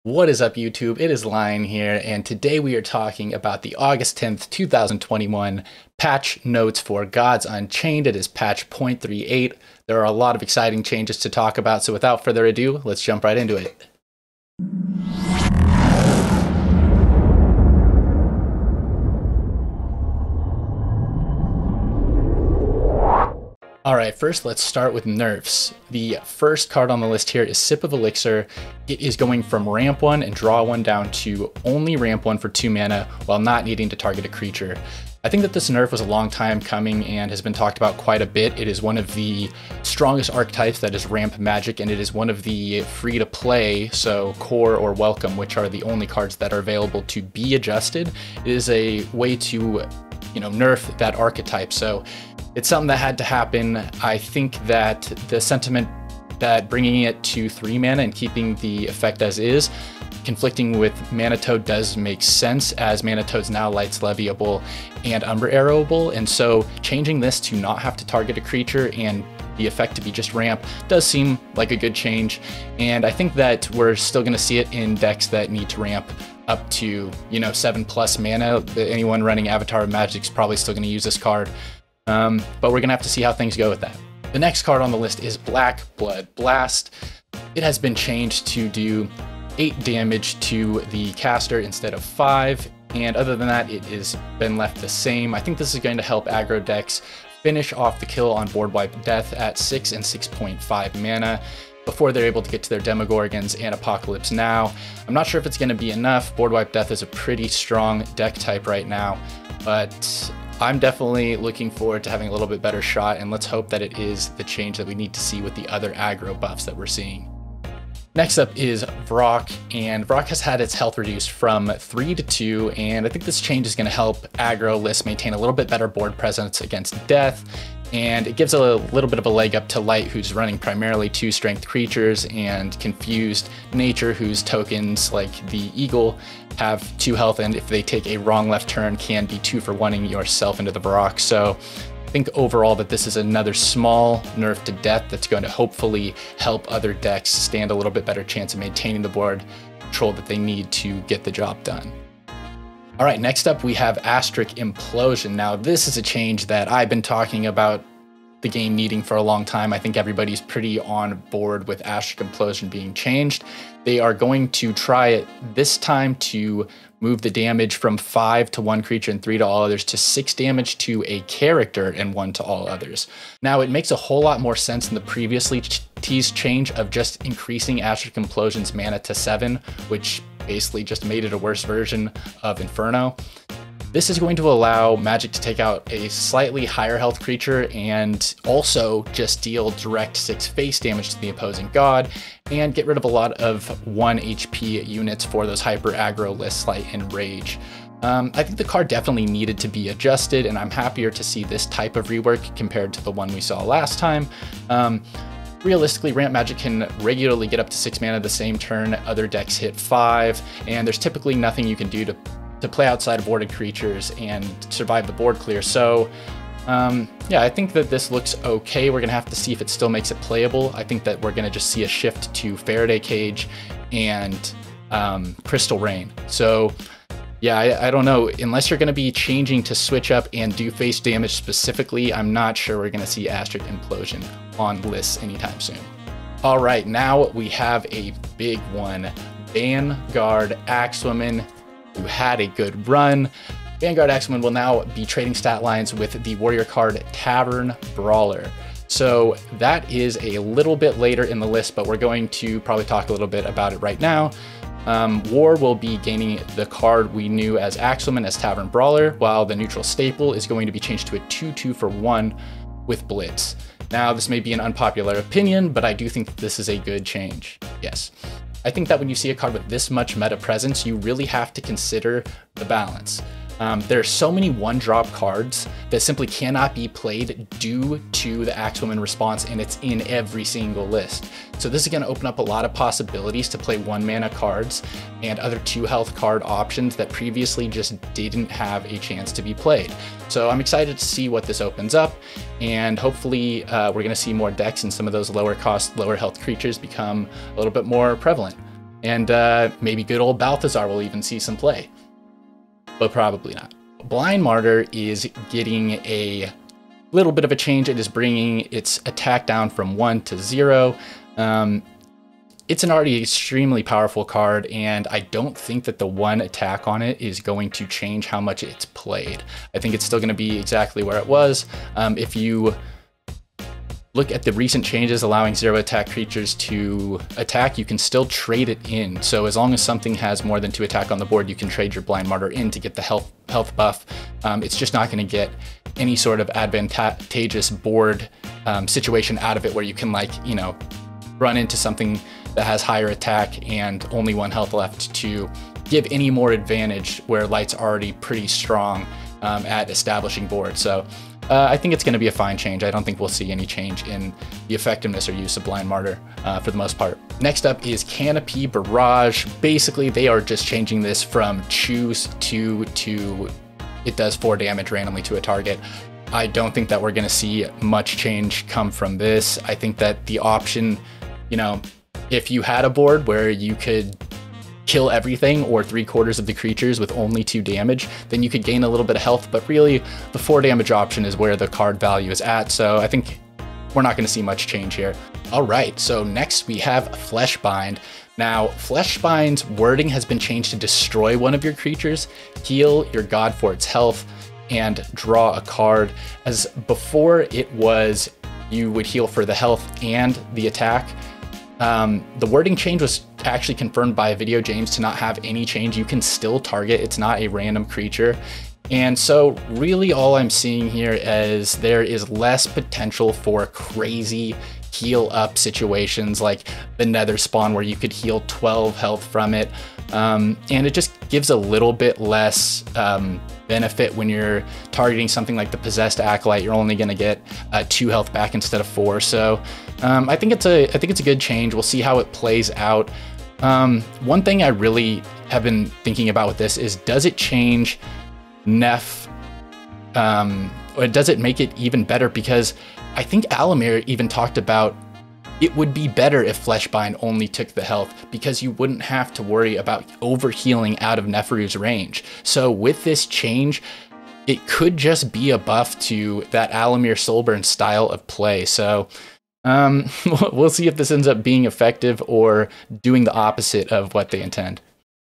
What is up, YouTube? It is Lion here, and today we are talking about the August 10th, 2021 patch notes for Gods Unchained. It is patch 0.38. There are a lot of exciting changes to talk about, so without further ado, let's jump right into it. Alright, first let's start with nerfs. The first card on the list here is Sip of Elixir. It is going from ramp 1 and draw 1 down to only ramp 1 for 2 mana while not needing to target a creature. I think that this nerf was a long time coming and has been talked about quite a bit. It is one of the strongest archetypes that is ramp magic, and it is one of the free to play, so core or welcome, which are the only cards that are available to be adjusted. It is a way to, nerf that archetype. So it's something that had to happen. I think that the sentiment that bringing it to 3 mana and keeping the effect as is, conflicting with Mana Toad, does make sense, as Mana Toad's now Light's Leviable and Umber Arrowable, and so changing this to not have to target a creature and the effect to be just ramp does seem like a good change. And I think that we're still going to see it in decks that need to ramp up to 7+ mana. Anyone running Avatar of Magic is probably still going to use this card. But we're gonna have to see how things go with that. The next card on the list is Black Blood Blast. It has been changed to do 8 damage to the caster instead of 5, and other than that, it has been left the same. I think this is going to help aggro decks finish off the kill on Board Wipe Death at 6 and 6.5 mana before they're able to get to their Demogorgons and Apocalypse Now. I'm not sure if it's going to be enough. Board Wipe Death is a pretty strong deck type right now, but I'm definitely looking forward to having a little bit better shot, and let's hope that it is the change that we need to see with the other aggro buffs that we're seeing. Next up is Vrock, and Vrock has had its health reduced from 3 to 2, and I think this change is going to help aggro lists maintain a little bit better board presence against death, and it gives a little bit of a leg up to Light, who's running primarily 2 strength creatures, and Confused Nature, whose tokens like the Eagle have 2 health, and if they take a wrong left turn can be 2 for 1ing yourself into the Vrock. So I think overall that this is another small nerf to death that's going to hopefully help other decks stand a little bit better chance of maintaining the board control that they need to get the job done. All right, next up we have Astric Implosion. Now this is a change that I've been talking about the game needing for a long time. I think everybody's pretty on board with Astric Implosion being changed. They are going to try it this time to move the damage from 5 to 1 creature and 3 to all others to 6 damage to a character and 1 to all others. Now it makes a whole lot more sense than the previously teased change of just increasing Astric Implosion's mana to 7, which basically just made it a worse version of Inferno. This is going to allow Magic to take out a slightly higher health creature and also just deal direct 6 face damage to the opposing god and get rid of a lot of 1 HP units for those hyper aggro lists like Enrage. I think the card definitely needed to be adjusted, and I'm happier to see this type of rework compared to the one we saw last time. Realistically, Ramp Magic can regularly get up to 6 mana the same turn other decks hit 5, and there's typically nothing you can do to play outside of boarded creatures and survive the board clear. So yeah, I think that this looks okay. We're gonna have to see if it still makes it playable. I think that we're gonna just see a shift to Faraday Cage and Crystal Rain. So yeah, I don't know, unless you're gonna be changing to switch up and do face damage specifically, I'm not sure we're gonna see Astric Implosion on lists anytime soon. All right, now we have a big one. Vanguard Axwoman, who had a good run. Vanguard Axwoman will now be trading stat lines with the warrior card Tavern Brawler. So that is a little bit later in the list, but we're going to probably talk a little bit about it right now. War will be gaining the card we knew as Axwoman as Tavern Brawler, while the neutral staple is going to be changed to a 2/2 for 1 with Blitz. Now, this may be an unpopular opinion, but I do think that this is a good change. Yes. I think that when you see a card with this much meta presence, you really have to consider the balance. There are so many 1-drop cards that simply cannot be played due to the Axwoman response, and it's in every single list. So this is going to open up a lot of possibilities to play 1-mana cards and other 2-health card options that previously just didn't have a chance to be played. So I'm excited to see what this opens up, and hopefully we're going to see more decks and some of those lower cost, lower health creatures become a little bit more prevalent. and maybe good old Balthazar will even see some play, but probably not. Blind Martyr is getting a little bit of a change. It is bringing its attack down from 1 to 0. It's an already extremely powerful card, and I don't think that the 1 attack on it is going to change how much it's played. I think it's still going to be exactly where it was. If you look at the recent changes allowing 0 attack creatures to attack, you can still trade it in. So as long as something has more than 2 attack on the board, you can trade your Blind Martyr in to get the health buff. It's just not going to get any sort of advantageous board situation out of it where you can, like, you know, run into something that has higher attack and only 1 health left to give any more advantage where Light's already pretty strong at establishing board. So I think it's going to be a fine change. I don't think we'll see any change in the effectiveness or use of Blind Martyr for the most part. Next up is Canopy Barrage. Basically, they are just changing this from choose to it does 4 damage randomly to a target. I don't think that we're going to see much change come from this. I think that the option, you know, if you had a board where you could kill everything or 3/4 of the creatures with only 2 damage, then you could gain a little bit of health, but really the 4 damage option is where the card value is at. So I think we're not going to see much change here. All right, so next we have Fleshbind. Now, Fleshbind's wording has been changed to destroy one of your creatures, heal your god for its health, and draw a card. As before, it was you would heal for the health and the attack. The wording change was actually confirmed by Video James to not have any change. You can still target, it's not a random creature. And so really all I'm seeing here is there is less potential for crazy heal up situations like the Nether Spawn where you could heal 12 health from it. And it just gives a little bit less benefit when you're targeting something like the Possessed Acolyte. You're only going to get 2 health back instead of 4. So I think it's a good change. We'll see how it plays out. One thing I really have been thinking about with this is, does it change Neff, or does it make it even better? Because I think Alamir even talked about it would be better if Fleshbind only took the health because you wouldn't have to worry about overhealing out of Neferu's range. So with this change, it could just be a buff to that Alamir Soulburn style of play. So we'll see if this ends up being effective or doing the opposite of what they intend.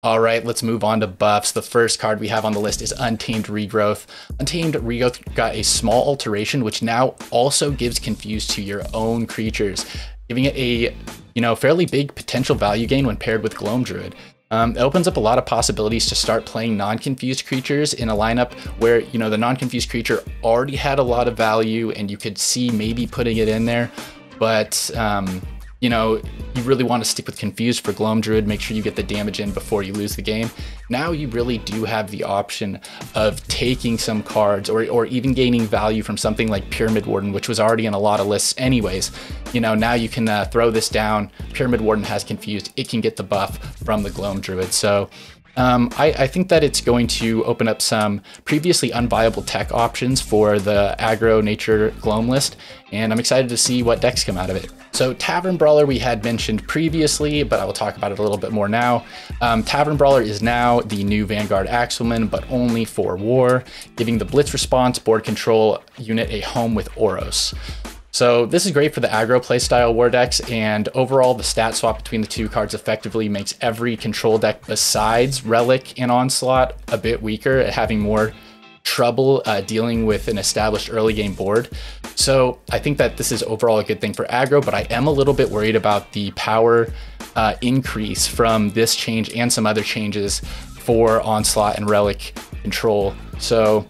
All right, let's move on to buffs. The first card we have on the list is Untamed Regrowth. Untamed Regrowth got a small alteration, which now also gives Confuse to your own creatures, giving it a, you know, fairly big potential value gain when paired with Gloam Druid. It opens up a lot of possibilities to start playing non-confused creatures in a lineup where, you know, the non-confused creature already had a lot of value and you could see maybe putting it in there, but you know, you really want to stick with Confused for Gloam Druid, make sure you get the damage in before you lose the game. Now you really do have the option of taking some cards or even gaining value from something like Pyramid Warden, which was already in a lot of lists anyways. You know, now you can throw this down. Pyramid Warden has Confused. It can get the buff from the Gloam Druid. So I think that it's going to open up some previously unviable tech options for the aggro nature Gloam list, and I'm excited to see what decks come out of it. So Tavern Brawler we had mentioned previously, but I will talk about it a little bit more now. Tavern Brawler is now the new Vanguard Axleman, but only for war, giving the Blitz response board control unit a home with Oros. So this is great for the aggro playstyle war decks, and overall the stat swap between the two cards effectively makes every control deck besides Relic and Onslaught a bit weaker at having more trouble dealing with an established early game board. So I think that this is overall a good thing for aggro, but I am a little bit worried about the power increase from this change and some other changes for Onslaught and Relic control. So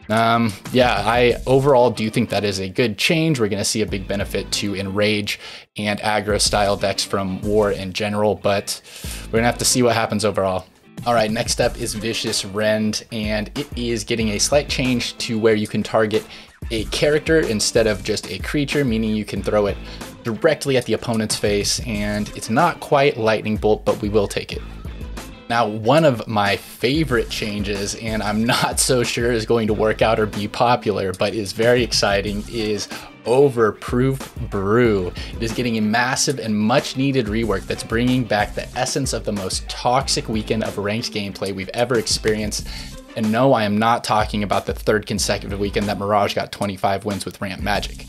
yeah, I overall do think that is a good change. We're going to see a big benefit to Enrage and aggro style decks from war in general, but we're going to have to see what happens overall. All right, next up is Vicious Rend, and it is getting a slight change to where you can target a character instead of just a creature, meaning you can throw it directly at the opponent's face, and it's not quite Lightning Bolt, but we will take it. Now, one of my favorite changes, and I'm not so sure is going to work out or be popular, but is very exciting, is Overproof Brew. It is getting a massive and much needed rework that's bringing back the essence of the most toxic weekend of ranked gameplay we've ever experienced. And no, I am not talking about the third consecutive weekend that Mirage got 25 wins with Ramp Magic.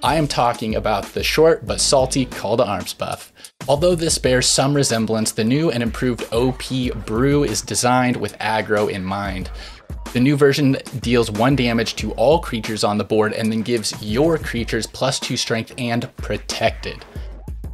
I am talking about the short but salty Call to Arms buff. Although this bears some resemblance, the new and improved OP Brew is designed with aggro in mind. The new version deals 1 damage to all creatures on the board and then gives your creatures +2 strength and protected.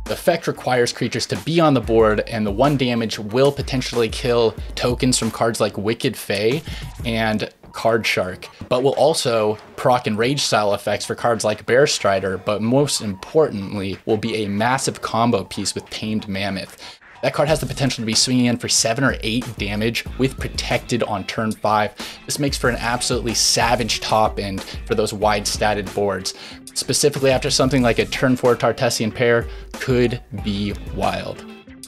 The effect requires creatures to be on the board, and the 1 damage will potentially kill tokens from cards like Wicked Fae and Card Shark, but will also proc and rage style effects for cards like Bear Strider, but most importantly will be a massive combo piece with Tamed Mammoth. That card has the potential to be swinging in for 7 or 8 damage with protected on turn 5. This makes for an absolutely savage top end for those wide statted boards. Specifically after something like a turn 4 Tartessian Pair could be wild.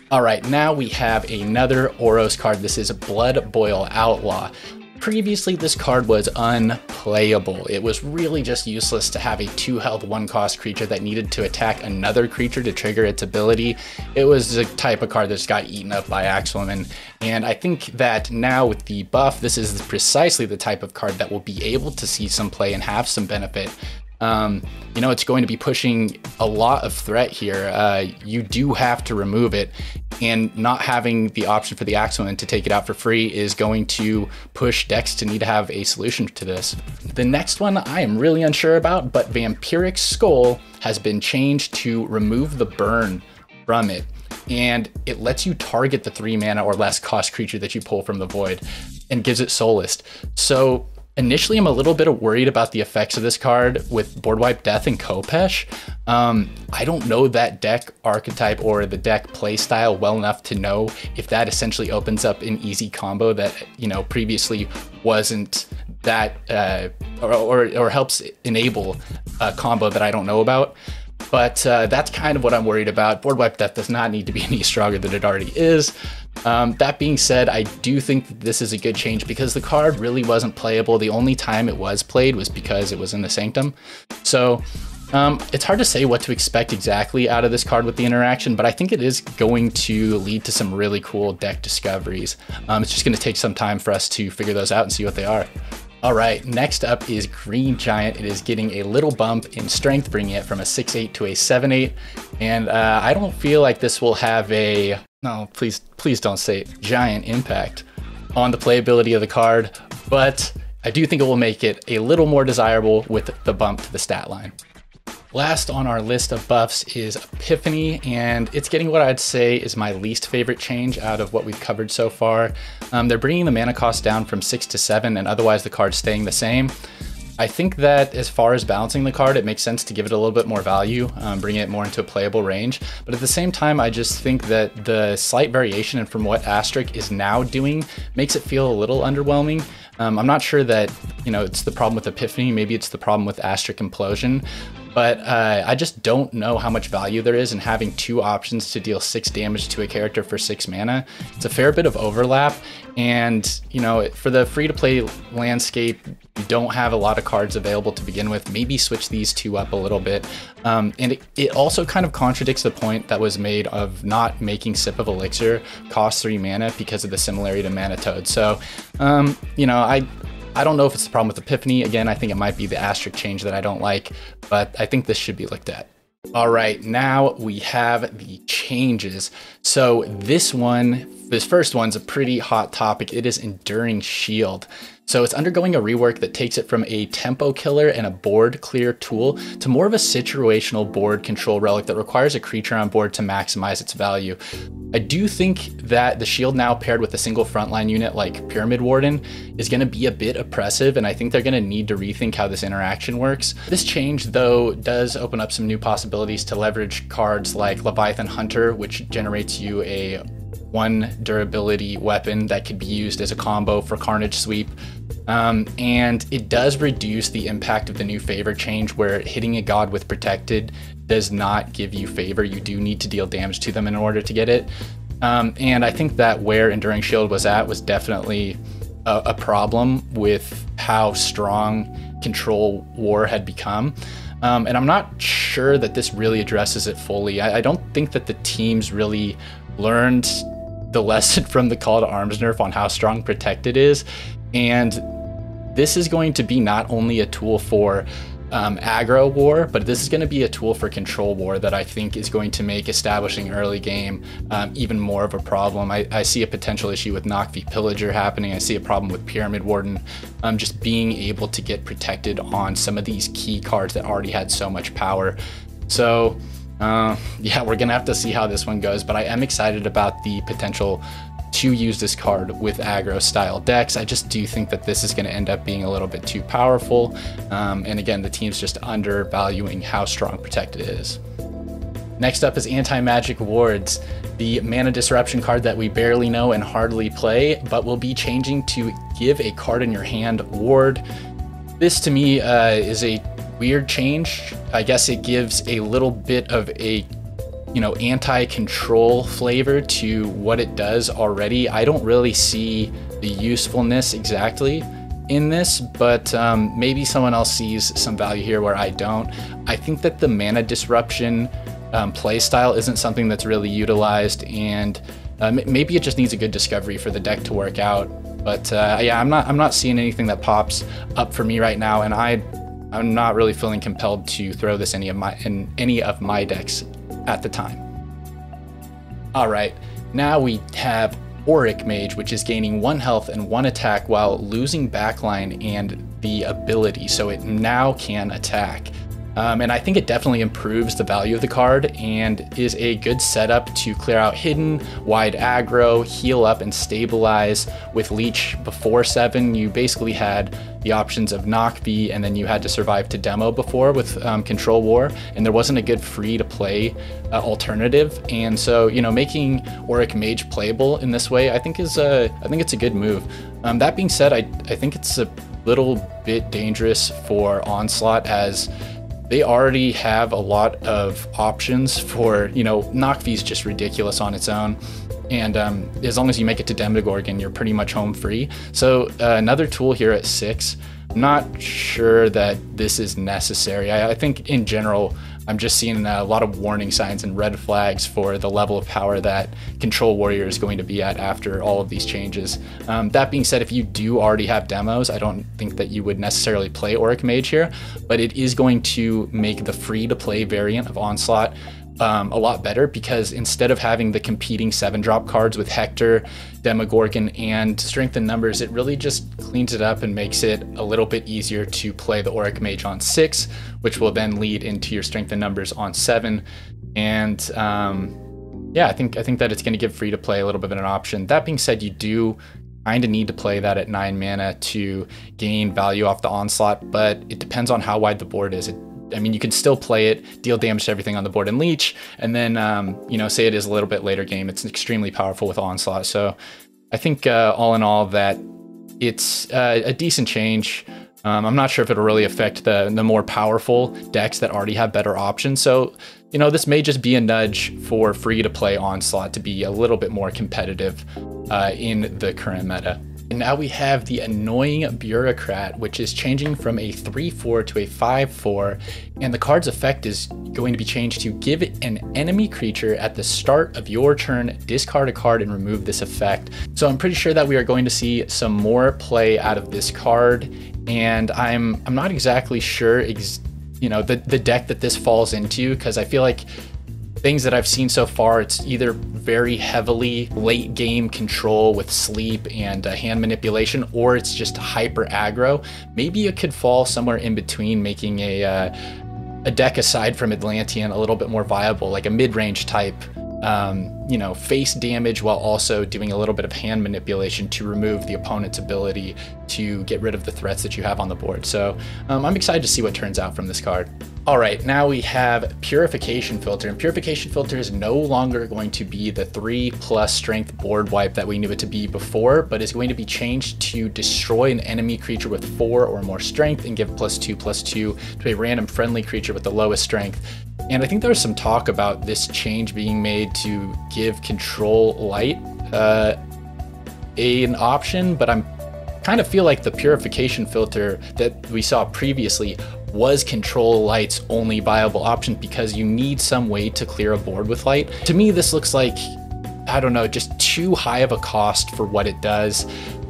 All right, now we have another Oros card. This is Blood Boil Outlaw. Previously, this card was unplayable. It was really just useless to have a 2 health 1 cost creature that needed to attack another creature to trigger its ability. It was the type of card that just got eaten up by Axwoman. And I think that now with the buff, this is precisely the type of card that will be able to see some play and have some benefit. You know, it's going to be pushing a lot of threat here. You do have to remove it, and not having the option for the Axwoman to take it out for free is going to push decks to need to have a solution to this. The next one I am really unsure about, but Vampiric Skull has been changed to remove the burn from it, and it lets you target the 3 mana or less cost creature that you pull from the void and gives it Soul List. So initially, I'm a little bit worried about the effects of this card with Board Wipe Death and Khopesh. I don't know that deck archetype or the deck play style well enough to know if that essentially opens up an easy combo that, you know, previously wasn't that, or helps enable a combo that I don't know about. But that's kind of what I'm worried about. Board Wipe Death does not need to be any stronger than it already is. That being said, I do think that this is a good change because the card really wasn't playable. The only time it was played was because it was in the Sanctum. So it's hard to say what to expect exactly out of this card with the interaction, but I think it is going to lead to some really cool deck discoveries. It's just going to take some time for us to figure those out and see what they are. All right, next up is Green Giant. It is getting a little bump in strength, bringing it from a 6/8 to a 7/8. And I don't feel like this will have a, no, please don't say it, giant impact on the playability of the card, but I do think it will make it a little more desirable with the bump to the stat line. Last on our list of buffs is Epiphany, and it's getting what I'd say is my least favorite change out of what we've covered so far. They're bringing the mana cost down from 6 to 7, and otherwise the card's staying the same. I think that as far as balancing the card, it makes sense to give it a little bit more value, bring it more into a playable range. But at the same time, I just think that the slight variation from what Astric is now doing makes it feel a little underwhelming. I'm not sure that, you know, it's the problem with Epiphany, maybe it's the problem with Astric Implosion. But I just don't know how much value there is in having 2 options to deal 6 damage to a character for 6 mana. It's a fair bit of overlap, and you know, for the free-to-play landscape, you don't have a lot of cards available to begin with. Maybe switch these 2 up a little bit. And it also kind of contradicts the point that was made of not making Sip of Elixir cost 3 mana because of the similarity to Manitoad. So, you know, I don't know if it's the problem with Epiphany. Again, I think it might be the Astric change that I don't like, but I think this should be looked at. All right, now we have the changes. So this first one's a pretty hot topic. It is Enduring Shield. So it's undergoing a rework that takes it from a tempo killer and a board clear tool to more of a situational board control relic that requires a creature on board to maximize its value. I do think that the shield now paired with a single frontline unit like Pyramid Warden is going to be a bit oppressive, and I think they're going to need to rethink how this interaction works. This change, though, does open up some new possibilities to leverage cards like Leviathan Hunter, which generates you a 1 durability weapon that could be used as a combo for Carnage Sweep. And it does reduce the impact of the new favor change, where hitting a god with protected does not give you favor. You do need to deal damage to them in order to get it. And I think that where Enduring Shield was at was definitely a problem with how strong Control War had become. And I'm not sure that this really addresses it fully. I don't think that the teams really learned the lesson from the Call to Arms nerf on how strong Protected is. And this is going to be not only a tool for aggro war, but this is going to be a tool for control war that I think is going to make establishing early game even more of a problem. I see a potential issue with Nock v Pillager happening. I see a problem with Pyramid Warden just being able to get protected on some of these key cards that already had so much power. So yeah, we're gonna have to see how this one goes, but I am excited about the potential to use this card with aggro style decks. I just do think that this is going to end up being a little bit too powerful. And again, the team's just undervaluing how strong Protected is. Next up is Anti-Magic Wards, the mana disruption card that we barely know and hardly play, but will be changing to give a card in your hand ward. This to me is a weird change. I guess it gives a little bit of a anti-control flavor to what it does already. I don't really see the usefulness exactly in this, but maybe someone else sees some value here where I don't. I think that the mana disruption play style isn't something that's really utilized, and maybe it just needs a good discovery for the deck to work out. But yeah, I'm not seeing anything that pops up for me right now, and I'm not really feeling compelled to throw this in any of my decks at the time. All right, now we have Auric Mage, which is gaining 1 health and 1 attack while losing backline and the ability, so it now can attack. And I think it definitely improves the value of the card and is a good setup to clear out hidden, wide aggro, heal up, and stabilize. With Leech before 7, you basically had the options of Nock V, and then you had to survive to demo before with Control War, and there wasn't a good free-to-play alternative. And so, making Auric Mage playable in this way, I think it's a good move. That being said, I think it's a little bit dangerous for Onslaught, as they already have a lot of options for, Nock V is just ridiculous on its own. And as long as you make it to Demogorgon, you're pretty much home free. So another tool here at 6, I'm not sure that this is necessary. I think in general, I'm just seeing a lot of warning signs and red flags for the level of power that Control Warrior is going to be at after all of these changes. That being said, if you do already have demos, I don't think that you would necessarily play Auric Mage here, but it is going to make the free-to-play variant of Onslaught a lot better, because instead of having the competing 7-drop cards with Hector, Demogorgon, and Strength in Numbers, it really just cleans it up and makes it a little bit easier to play the Auric Mage on 6, which will then lead into your Strength in Numbers on 7. And yeah, I think that it's going to give free to play a little bit of an option. That being said, you do kind of need to play that at 9 mana to gain value off the Onslaught, but it depends on how wide the board is. You can still play it, deal damage to everything on the board and Leech, and then, say it is a little bit later game. It's extremely powerful with Onslaught. So I think all in all that it's a decent change. I'm not sure if it'll really affect the more powerful decks that already have better options. So, this may just be a nudge for free-to-play Onslaught to be a little bit more competitive in the current meta. And now we have the Annoying Bureaucrat, which is changing from a 3/4 to a 5/4, and the card's effect is going to be changed to give an enemy creature at the start of your turn, discard a card, and remove this effect. So I'm pretty sure that we are going to see some more play out of this card, and I'm not exactly sure the deck that this falls into, because I feel like things that I've seen so far, it's either very heavily late game control with sleep and hand manipulation, or it's just hyper aggro. Maybe it could fall somewhere in between, making a deck aside from Atlantean a little bit more viable, like a mid-range type, face damage while also doing a little bit of hand manipulation to remove the opponent's ability to get rid of the threats that you have on the board. So I'm excited to see what turns out from this card. All right, now we have Purification Filter, and Purification Filter is no longer going to be the 3+ strength board wipe that we knew it to be before, but is going to be changed to destroy an enemy creature with 4 or more strength and give +2/+2 to a random friendly creature with the lowest strength. And I think there was some talk about this change being made to give Control Light an option, but I'm kind of feel like the Purification Filter that we saw previously was control light's only viable option because you need some way to clear a board with light. To me, this looks like, I don't know, just too high of a cost for what it does.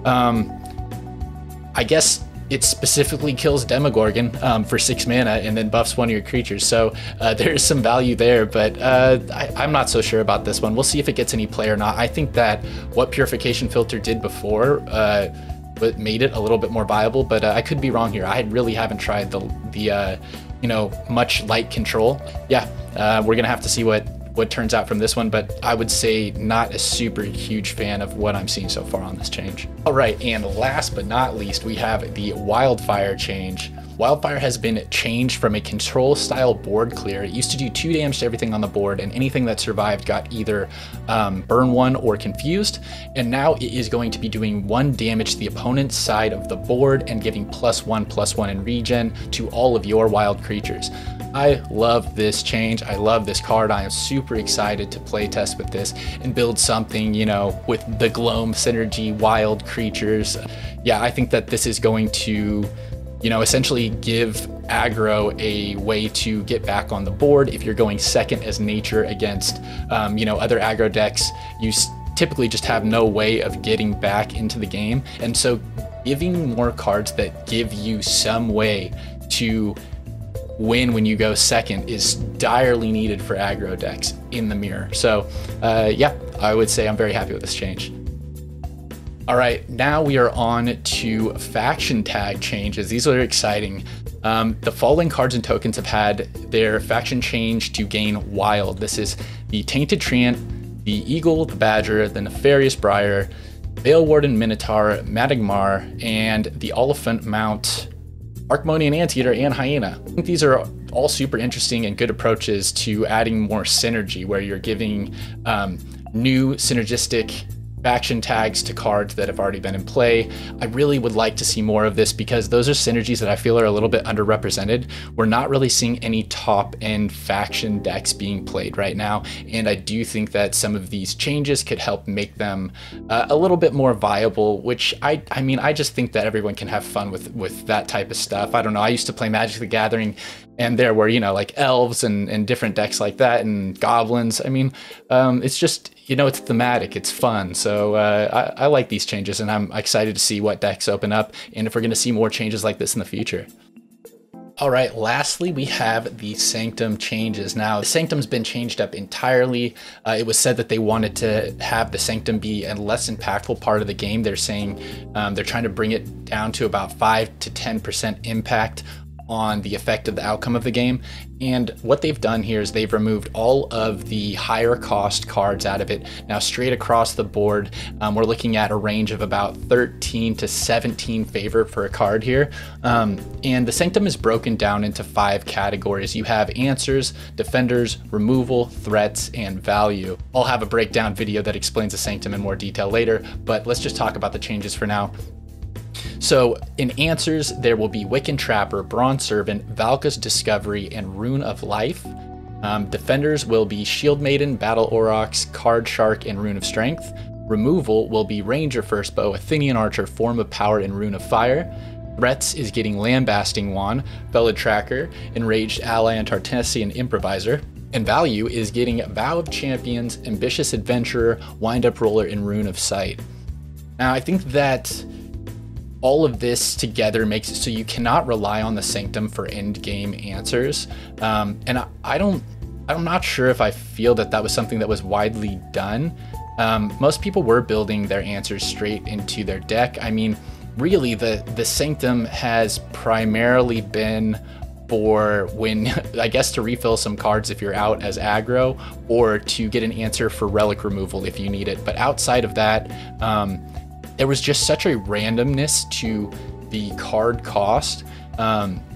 I guess it specifically kills Demogorgon for 6 mana and then buffs one of your creatures. So there's some value there, but I'm not so sure about this one. We'll see if it gets any play or not. I think that what Purification Filter did before made it a little bit more viable, but I could be wrong here. I really haven't tried the you know, much light control. Yeah, we're gonna have to see what turns out from this one, but I would say not a super huge fan of what I'm seeing so far on this change. All right, and last but not least, we have the Wildfire change. Wildfire has been changed from a control style board clear. It used to do 2 damage to everything on the board, and anything that survived got either burn 1 or confused. And now it is going to be doing 1 damage to the opponent's side of the board and giving +1/+1 in regen to all of your wild creatures. I love this change. I love this card. I am super excited to play test with this and build something, you know, with the Gloam synergy, wild creatures. Yeah, I think that this is going to, you know, essentially give aggro a way to get back on the board. If you're going second as nature against, you know, other aggro decks, you typically just have no way of getting back into the game. And so giving more cards that give you some way to win when you go second is direly needed for aggro decks in the mirror. So yeah, I would say I'm very happy with this change. All right, now we are on to faction tag changes. These are exciting. The following cards and tokens have had their faction change to gain wild. This is the Tainted Treant, the Eagle, the Badger, the Nefarious Briar, Bale Warden Minotaur, Madagmar, and the Oliphant Mount, Archmonian Anteater, and Hyena. I think these are all super interesting and good approaches to adding more synergy, where you're giving new synergistic faction tags to cards that have already been in play. I really would like to see more of this because those are synergies that I feel are a little bit underrepresented. We're not really seeing any top end faction decks being played right now, and I do think that some of these changes could help make them a little bit more viable, which I mean, I just think that everyone can have fun with that type of stuff. I don't know, I used to play Magic the Gathering, and there were, you know, like elves and different decks like that, and goblins. I mean, it's just, you know, it's thematic, it's fun. So I like these changes, and I'm excited to see what decks open up and if we're going to see more changes like this in the future. All right, lastly, we have the Sanctum changes. Now, the Sanctum's been changed up entirely. It was said that they wanted to have the Sanctum be a less impactful part of the game. They're saying they're trying to bring it down to about 5 to 10% impact on the effect of the outcome of the game. And what they've done here is they've removed all of the higher cost cards out of it. Now, straight across the board, we're looking at a range of about 13 to 17 favor for a card here. And the Sanctum is broken down into 5 categories. You have answers, defenders, removal, threats, and value. I'll have a breakdown video that explains the Sanctum in more detail later, but let's just talk about the changes for now. So in answers, there will be Wiccan Trapper, Bronze Servant, Valka's Discovery, and Rune of Life. Defenders will be Shield Maiden, Battle Aurochs, Card Shark, and Rune of Strength. Removal will be Ranger Firstbow, Athenian Archer, Form of Power, and Rune of Fire. Threats is getting Lambasting Wand, Felid Tracker, Enraged Ally, and Tartessian Improviser. And value is getting Vow of Champions, Ambitious Adventurer, Wind Up Roller, and Rune of Sight. Now, I think that all of this together makes it so you cannot rely on the Sanctum for end game answers. And I'm not sure if I feel that that was something that was widely done. Most people were building their answers straight into their deck. I mean, really, the Sanctum has primarily been for when, I guess, to refill some cards if you're out as aggro, or to get an answer for relic removal if you need it. But outside of that, there was just such a randomness to the card cost.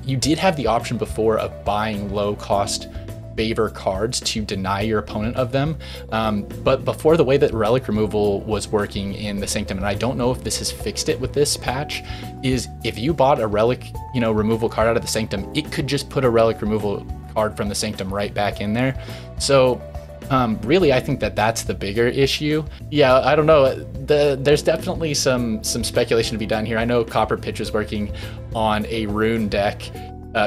You did have the option before of buying low cost favor cards to deny your opponent of them. But before, the way that relic removal was working in the Sanctum, and I don't know if this has fixed it with this patch, is if you bought a relic, you know, removal card out of the Sanctum, it could just put a relic removal card from the Sanctum right back in there. So really, I think that that's the bigger issue. Yeah, I don't know. There's definitely some speculation to be done here. I know Copper Pitch is working on a rune deck,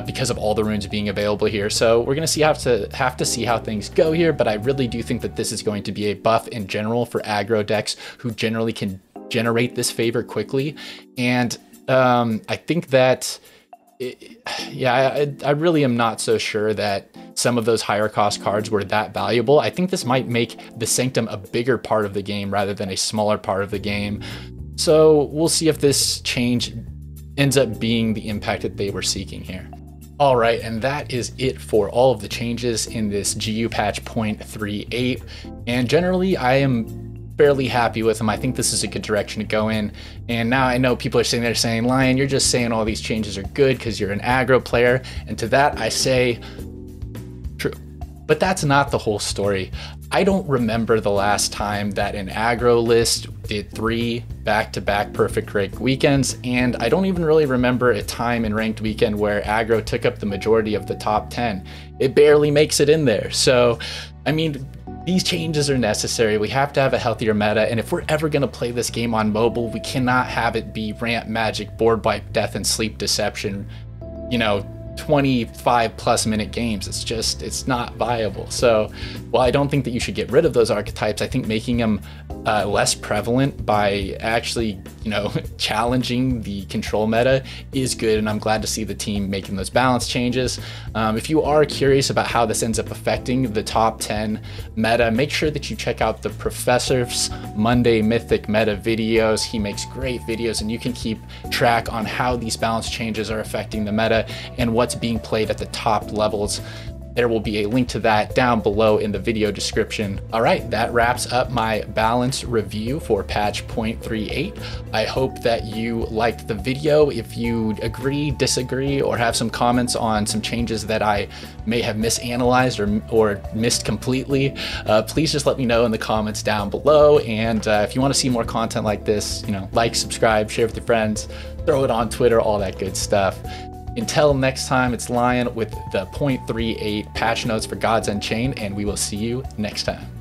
because of all the runes being available here. So we're gonna have to see how things go here, but I really do think that this is going to be a buff in general for aggro decks who generally can generate this favor quickly. And I think that I really am not so sure that some of those higher cost cards were that valuable. I think this might make the Sanctum a bigger part of the game rather than a smaller part of the game. So we'll see if this change ends up being the impact that they were seeking here. All right, and that is it for all of the changes in this GU patch 0.38. And generally, I am fairly happy with them. I think this is a good direction to go in. And now I know people are sitting there saying, Lion, you're just saying all these changes are good because you're an aggro player. And to that, I say, true. But that's not the whole story. I don't remember the last time that an aggro list did 3 back-to-back perfect rank weekends, and I don't even really remember a time in ranked weekend where aggro took up the majority of the top 10. It barely makes it in there. So, I mean, these changes are necessary. We have to have a healthier meta, and if we're ever going to play this game on mobile, we cannot have it be Ramp Magic, Board Wipe, Death, and Sleep Deception, you know, 25+ minute games. It's not viable. So while I don't think that you should get rid of those archetypes, I think making them less prevalent by actually, you know, challenging the control meta is good, and I'm glad to see the team making those balance changes. If you are curious about how this ends up affecting the top 10 meta, make sure that you check out the Professor's Monday Mythic meta videos. He makes great videos, and you can keep track on how these balance changes are affecting the meta and what's being played at the top levels. There will be a link to that down below in the video description. All right, that wraps up my balance review for patch 0.38. I hope that you liked the video. If you agree, disagree, or have some comments on some changes that I may have misanalyzed or missed completely, please just let me know in the comments down below. And if you want to see more content like this, you know, like, subscribe, share with your friends, throw it on Twitter, all that good stuff. Until next time, it's Lion with the 0.38 patch notes for Gods Unchained, and we will see you next time.